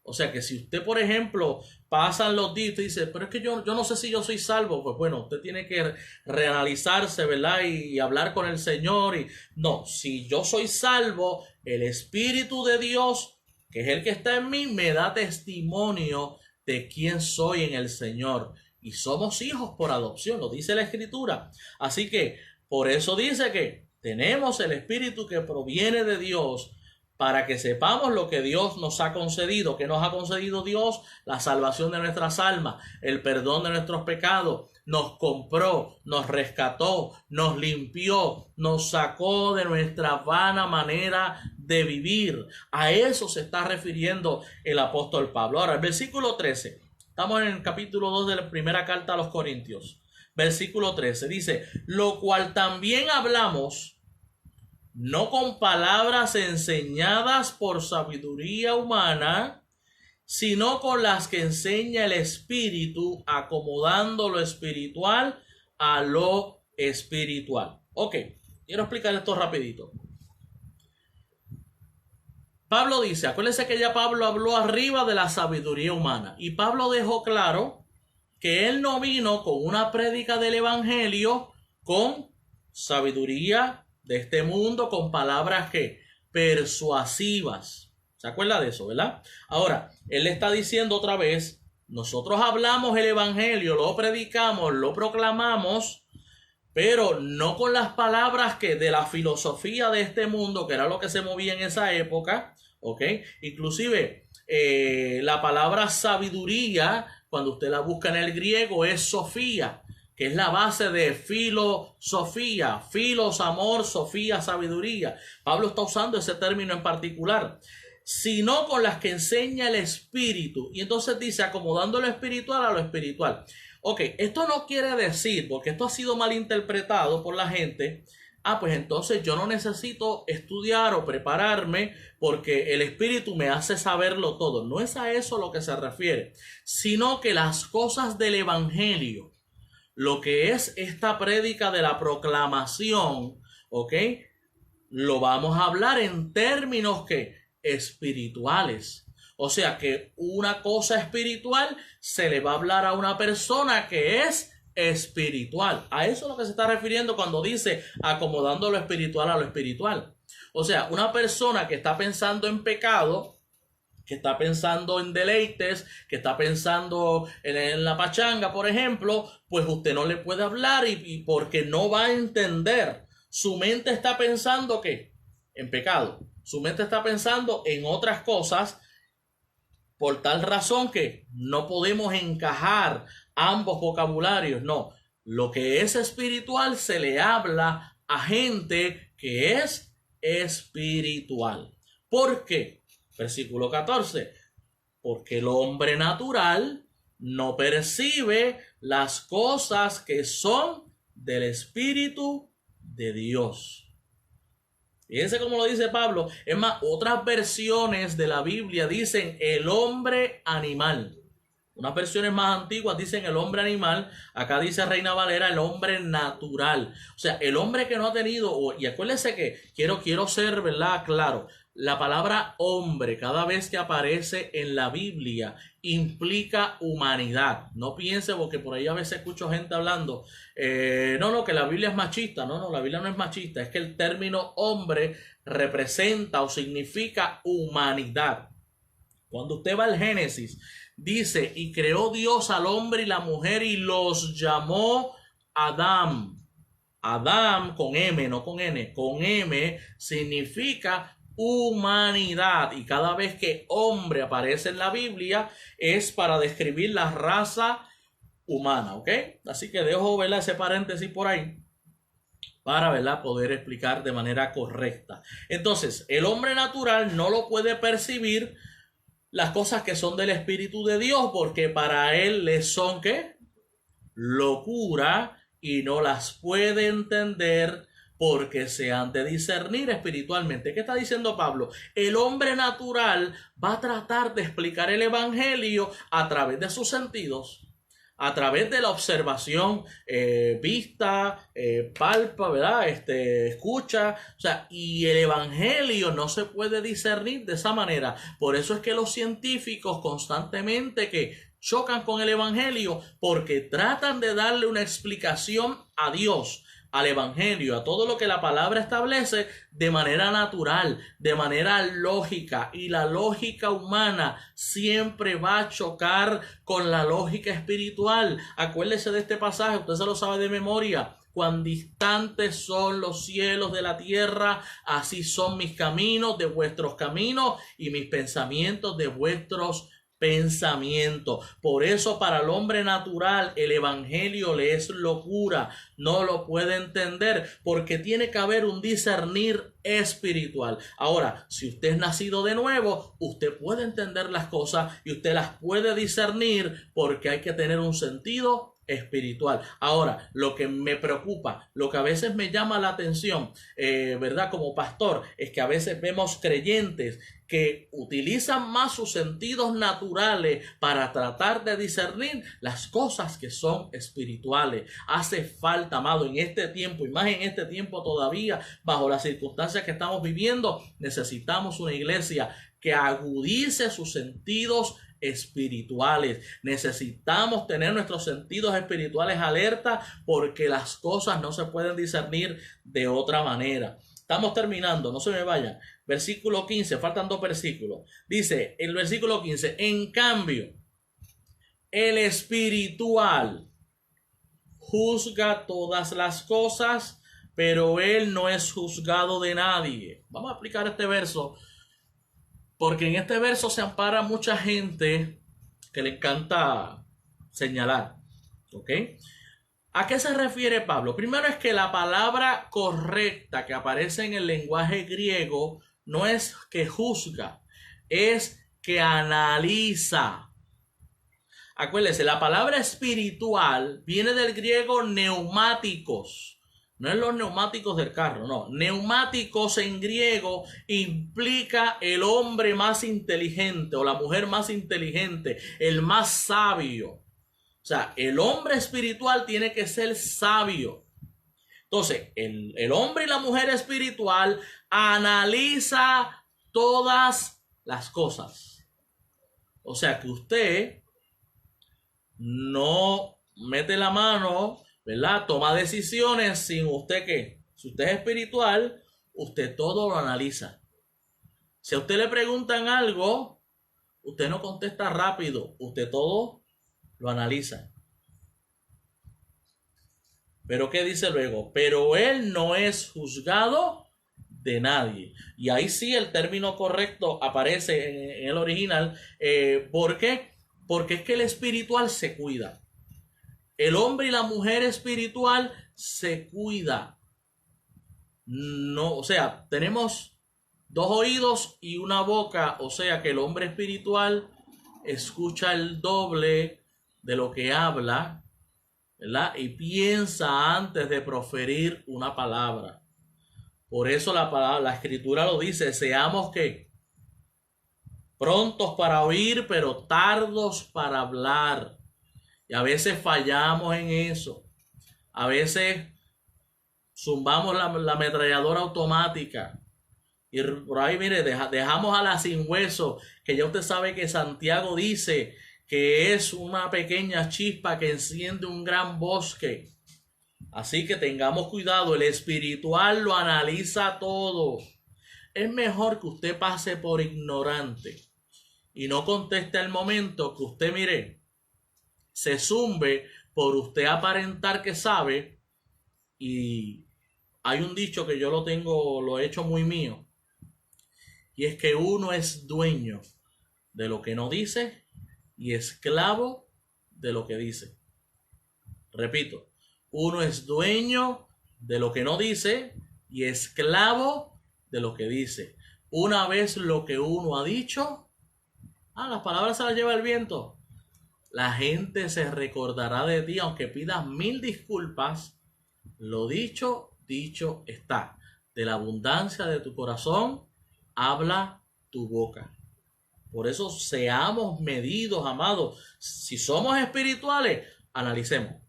O sea que si usted, por ejemplo, pasan los días y dice, pero es que yo no sé si yo soy salvo, pues bueno, usted tiene que reanalizarse, ¿verdad? Y hablar con el Señor. Y no, si yo soy salvo, el Espíritu de Dios, que es el que está en mí, me da testimonio de quién soy en el Señor. Y somos hijos por adopción, lo dice la Escritura. Así que por eso dice que tenemos el Espíritu que proviene de Dios, para que sepamos lo que Dios nos ha concedido. ¿Qué nos ha concedido Dios? La salvación de nuestras almas, el perdón de nuestros pecados. Nos compró, nos rescató, nos limpió, nos sacó de nuestra vana manera de vivir. A eso se está refiriendo el apóstol Pablo. Ahora, el versículo 13. Estamos en el capítulo 2 de la primera carta a los Corintios. Versículo 13 dice, lo cual también hablamos, no con palabras enseñadas por sabiduría humana, sino con las que enseña el Espíritu, acomodando lo espiritual a lo espiritual. Ok, quiero explicar esto rapidito. Pablo dice, acuérdense que ya Pablo habló arriba de la sabiduría humana, y Pablo dejó claro que él no vino con una prédica del evangelio con sabiduría de este mundo, con palabras que persuasivas. ¿Se acuerda de eso, verdad? Ahora, él le está diciendo otra vez, nosotros hablamos el evangelio, lo predicamos, lo proclamamos, pero no con las palabras que de la filosofía de este mundo, que era lo que se movía en esa época, ¿ok? Inclusive la palabra sabiduría, cuando usted la busca en el griego, es sofía, que es la base de filosofía, filos, amor, sofía, sabiduría. Pablo está usando ese término en particular, sino con las que enseña el Espíritu. Y entonces dice, acomodando lo espiritual a lo espiritual. Ok, esto no quiere decir, porque esto ha sido mal interpretado por la gente, pues entonces yo no necesito estudiar o prepararme porque el Espíritu me hace saberlo todo. No es a eso lo que se refiere, sino que las cosas del evangelio, lo que es esta prédica de la proclamación, ¿ok? Lo vamos a hablar en términos que espirituales. O sea que una cosa espiritual se le va a hablar a una persona que es espiritual. A eso es lo que se está refiriendo cuando dice acomodando lo espiritual a lo espiritual. O sea, una persona que está pensando en pecado, que está pensando en deleites, que está pensando en la pachanga, por ejemplo, pues usted no le puede hablar y porque no va a entender. Su mente está pensando que en pecado. Su mente está pensando en otras cosas, por tal razón que no podemos encajar ambos vocabularios. No, lo que es espiritual se le habla a gente que es espiritual. ¿Por qué? Versículo 14. Porque el hombre natural no percibe las cosas que son del Espíritu de Dios. Fíjense cómo lo dice Pablo. Es más, otras versiones de la Biblia dicen el hombre animal. Unas versiones más antiguas dicen el hombre animal. Acá dice Reina Valera el hombre natural. O sea, el hombre que no ha tenido, y acuérdense que quiero ser, ¿verdad? Claro. La palabra hombre, cada vez que aparece en la Biblia, implica humanidad. No piense, porque por ahí a veces escucho gente hablando, no, que la Biblia es machista. No, la Biblia no es machista. Es que el término hombre representa o significa humanidad. Cuando usted va al Génesis, dice, y creó Dios al hombre y la mujer y los llamó Adán. Adán con M, no con N, con M significa humanidad, y cada vez que hombre aparece en la Biblia es para describir la raza humana, ¿ok? Así que dejo, ¿verdad?, ese paréntesis por ahí. para, ¿verdad?, poder explicar de manera correcta. Entonces, el hombre natural no lo puede percibir las cosas que son del Espíritu de Dios, porque para él les son, ¿qué? Locura, y no las puede entender porque se han de discernir espiritualmente. ¿Qué está diciendo Pablo? El hombre natural va a tratar de explicar el evangelio a través de sus sentidos, a través de la observación, vista, palpa, ¿verdad? Escucha, o sea, y el evangelio no se puede discernir de esa manera. Por eso es que los científicos constantemente que chocan con el evangelio, porque tratan de darle una explicación a Dios, al evangelio, a todo lo que la palabra establece de manera natural, de manera lógica, y la lógica humana siempre va a chocar con la lógica espiritual. Acuérdese de este pasaje, usted se lo sabe de memoria: cuán distantes son los cielos de la tierra, así son mis caminos de vuestros caminos y mis pensamientos de vuestros pensamiento. Por eso para el hombre natural el evangelio le es locura, no lo puede entender, porque tiene que haber un discernir espiritual. Ahora, si usted es nacido de nuevo, usted puede entender las cosas y usted las puede discernir, porque hay que tener un sentido espiritual. Ahora, lo que me preocupa, lo que a veces me llama la atención, ¿verdad?, como pastor, es que a veces vemos creyentes que utilizan más sus sentidos naturales para tratar de discernir las cosas que son espirituales. Hace falta, amado, en este tiempo, y más en este tiempo todavía, bajo las circunstancias que estamos viviendo, necesitamos una iglesia que agudice sus sentidos espirituales. Necesitamos tener nuestros sentidos espirituales alerta, porque las cosas no se pueden discernir de otra manera. Estamos terminando, no se me vayan. Versículo 15, faltan 2 versículos. Dice el versículo 15: en cambio, el espiritual juzga todas las cosas, pero él no es juzgado de nadie. Vamos a aplicar este verso, porque en este verso se ampara mucha gente que le encanta señalar. ¿Ok? ¿A qué se refiere Pablo? Primero, es que la palabra correcta que aparece en el lenguaje griego no es que juzga, es que analiza. Acuérdense, la palabra espiritual viene del griego neumáticos. No es los neumáticos del carro, no. Neumáticos en griego implica el hombre más inteligente o la mujer más inteligente, el más sabio. O sea, el hombre espiritual tiene que ser sabio. Entonces, el hombre y la mujer espiritual analiza todas las cosas. O sea, que usted no mete la mano, ¿verdad?, toma decisiones sin usted que, si usted es espiritual, usted todo lo analiza. Si a usted le preguntan algo, usted no contesta rápido, usted todo lo analiza. Pero ¿qué dice luego? Pero él no es juzgado de nadie. Y ahí sí el término correcto aparece en el original. ¿Por qué? Porque es que el espiritual se cuida. El hombre y la mujer espiritual se cuida. No, o sea, tenemos 2 oídos y una boca. O sea que el hombre espiritual escucha el doble de lo que habla, ¿verdad?, y piensa antes de proferir una palabra. Por eso la escritura lo dice: seamos que prontos para oír, pero tardos para hablar. Y a veces fallamos en eso. A veces zumbamos la ametralladora automática. Y por ahí, mire, dejamos a la sin hueso, que ya usted sabe que Santiago dice que es una pequeña chispa que enciende un gran bosque. Así que tengamos cuidado, el espiritual lo analiza todo. Es mejor que usted pase por ignorante y no conteste al momento, que usted, mire, se zumbe por usted aparentar que sabe. Y hay un dicho que yo lo he hecho muy mío, y es que uno es dueño de lo que no dice y esclavo de lo que dice. Repito, uno es dueño de lo que no dice y esclavo de lo que dice. Una vez lo que uno ha dicho, las palabras se las lleva el viento. La gente se recordará de ti, aunque pidas 1000 disculpas. Lo dicho, dicho está. De la abundancia de tu corazón, habla tu boca. Por eso seamos medidos, amados. Si somos espirituales, analicemos.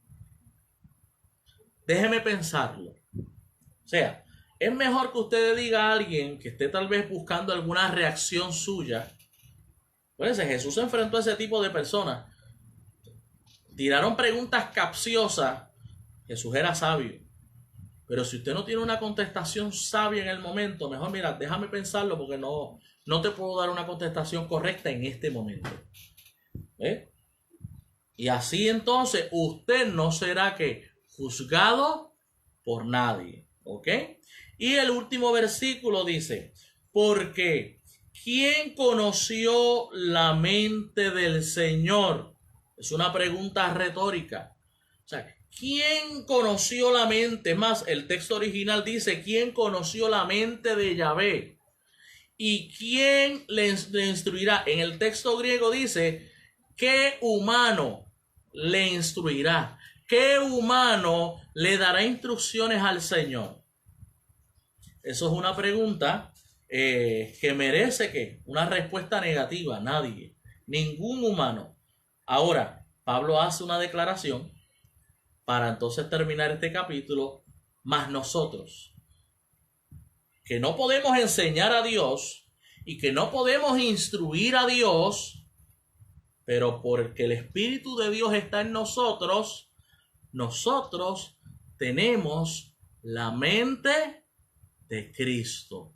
Déjeme pensarlo. O sea, es mejor que usted diga a alguien que esté tal vez buscando alguna reacción suya. Pues Jesús se enfrentó a ese tipo de personas. Tiraron preguntas capciosas. Jesús era sabio. Pero si usted no tiene una contestación sabia en el momento, mejor mira, déjame pensarlo porque no te puedo dar una contestación correcta en este momento. Y así entonces usted no será que juzgado por nadie. ¿Ok? Y el último versículo dice, porque ¿quién conoció la mente del Señor? Es una pregunta retórica. O sea, ¿quién conoció la mente? Más, el texto original dice, ¿quién conoció la mente de Yahvé? ¿Y quién le instruirá? En el texto griego dice, ¿qué humano le instruirá? ¿Qué humano le dará instrucciones al Señor? Eso es una pregunta que merece una respuesta negativa. Nadie, ningún humano. Ahora, Pablo hace una declaración para entonces terminar este capítulo, más nosotros, que no podemos enseñar a Dios y que no podemos instruir a Dios, pero porque el Espíritu de Dios está en nosotros, nosotros tenemos la mente de Cristo.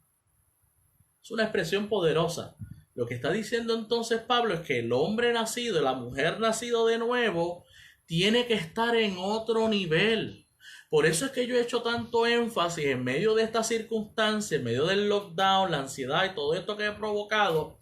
Es una expresión poderosa. Lo que está diciendo entonces Pablo es que el hombre nacido, la mujer nacido de nuevo, tiene que estar en otro nivel. Por eso es que yo he hecho tanto énfasis en medio de esta circunstancia, en medio del lockdown, la ansiedad y todo esto que he provocado.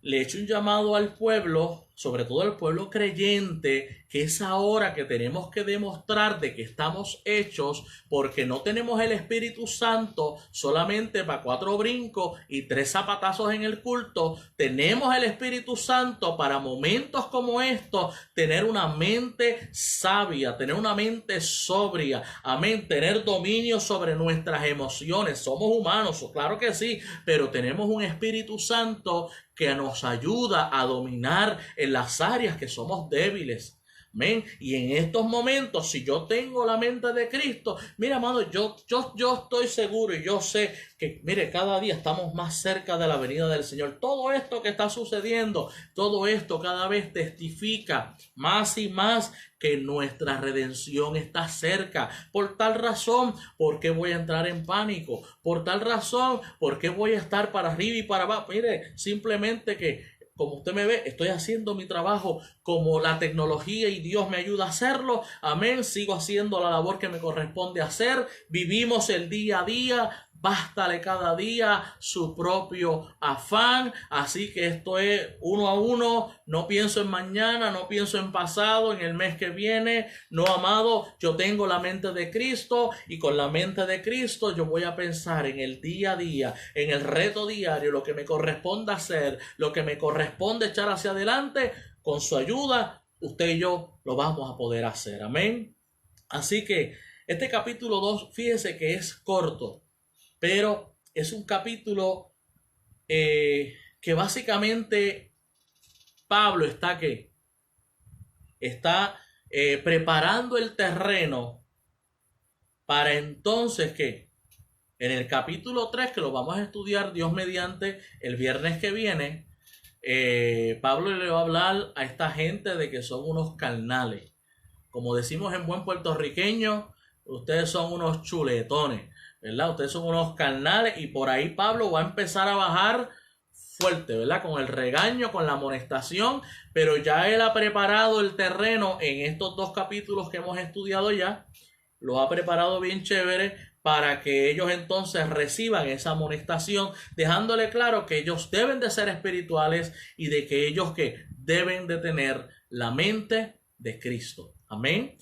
Le he hecho un llamado al pueblo, sobre todo al pueblo creyente, que es ahora que tenemos que demostrar de que estamos hechos, porque no tenemos el Espíritu Santo solamente para 4 brincos y 3 zapatazos en el culto. Tenemos el Espíritu Santo para momentos como estos, tener una mente sabia, tener una mente sobria, amén, tener dominio sobre nuestras emociones. Somos humanos, claro que sí, pero tenemos un Espíritu Santo que nos ayuda a dominar en las áreas que somos débiles. Amén. Y en estos momentos, si yo tengo la mente de Cristo, mira, amado, yo estoy seguro y yo sé que, mire, cada día estamos más cerca de la venida del Señor. Todo esto que está sucediendo, todo esto cada vez testifica más y más que nuestra redención está cerca. Por tal razón, ¿por qué voy a entrar en pánico? Por tal razón, ¿por qué voy a estar para arriba y para abajo? Mire, simplemente que, como usted me ve, estoy haciendo mi trabajo como la tecnología y Dios me ayuda a hacerlo. Amén. Sigo haciendo la labor que me corresponde hacer. Vivimos el día a día. Bástale cada día su propio afán. Así que esto es uno a uno. No pienso en mañana, no pienso en pasado, en el mes que viene. No, amado, yo tengo la mente de Cristo y con la mente de Cristo yo voy a pensar en el día a día, en el reto diario, lo que me corresponde hacer, lo que me corresponde echar hacia adelante. Con su ayuda, usted y yo lo vamos a poder hacer. Amén. Así que este capítulo 2, fíjese que es corto, pero es un capítulo que básicamente Pablo está preparando el terreno para entonces que en el capítulo 3, que lo vamos a estudiar Dios mediante el viernes que viene, Pablo le va a hablar a esta gente de que son unos carnales. Como decimos en buen puertorriqueño, ustedes son unos chuletones, ¿verdad? Ustedes son unos carnales y por ahí Pablo va a empezar a bajar fuerte, ¿verdad? Con el regaño, con la amonestación, pero ya él ha preparado el terreno en estos 2 capítulos que hemos estudiado ya, lo ha preparado bien chévere para que ellos entonces reciban esa amonestación, dejándole claro que ellos deben de ser espirituales y de que ellos que deben de tener la mente de Cristo. Amén.